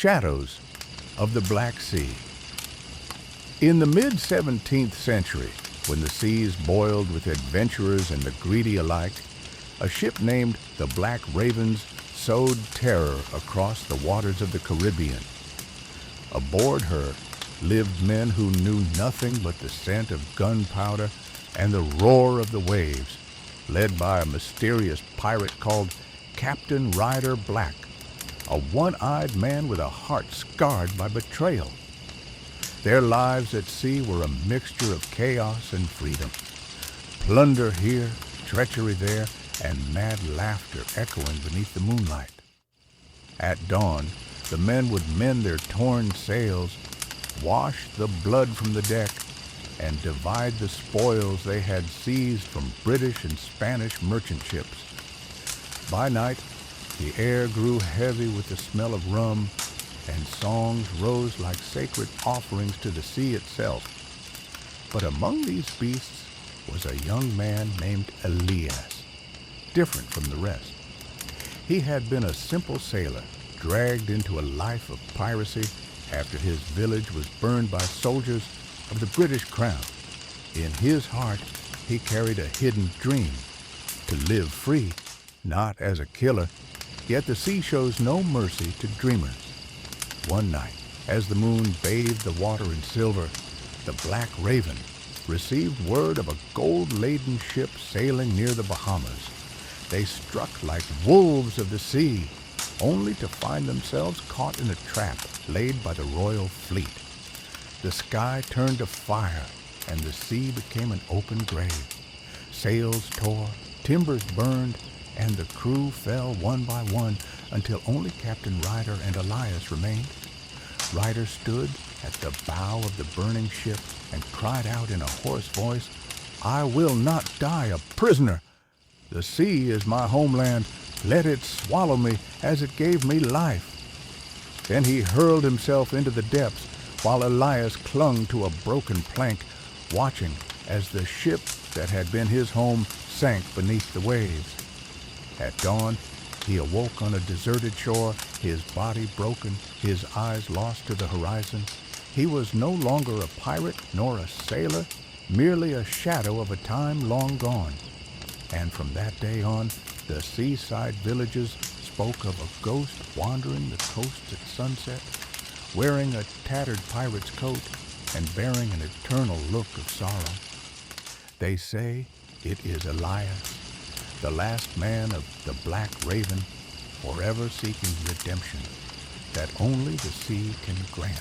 Shadows of the Black Sea. In the mid-17th century, when the seas boiled with adventurers and the greedy alike, a ship named the Black Ravens sowed terror across the waters of the Caribbean. Aboard her lived men who knew nothing but the scent of gunpowder and the roar of the waves, led by a mysterious pirate called Captain Ryder Black, a one-eyed man with a heart scarred by betrayal. Their lives at sea were a mixture of chaos and freedom. Plunder here, treachery there, and mad laughter echoing beneath the moonlight. At dawn, the men would mend their torn sails, wash the blood from the deck, and divide the spoils they had seized from British and Spanish merchant ships. By night, the air grew heavy with the smell of rum, and songs rose like sacred offerings to the sea itself. But among these beasts was a young man named Elias, different from the rest. He had been a simple sailor, dragged into a life of piracy after his village was burned by soldiers of the British Crown. In his heart, he carried a hidden dream, to live free, not as a killer. Yet the sea shows no mercy to dreamers. One night, as the moon bathed the water in silver, the Black Raven received word of a gold-laden ship sailing near the Bahamas. They struck like wolves of the sea, only to find themselves caught in a trap laid by the royal fleet. The sky turned to fire, and the sea became an open grave. Sails tore, timbers burned, and the crew fell one by one until only Captain Ryder and Elias remained. Ryder stood at the bow of the burning ship and cried out in a hoarse voice, "I will not die a prisoner. The sea is my homeland. Let it swallow me as it gave me life." Then he hurled himself into the depths, while Elias clung to a broken plank, watching as the ship that had been his home sank beneath the waves. At dawn, he awoke on a deserted shore, his body broken, his eyes lost to the horizon. He was no longer a pirate nor a sailor, merely a shadow of a time long gone. And from that day on, the seaside villages spoke of a ghost wandering the coasts at sunset, wearing a tattered pirate's coat and bearing an eternal look of sorrow. They say it is Elias, the last man of the Black Raven, forever seeking redemption that only the sea can grant.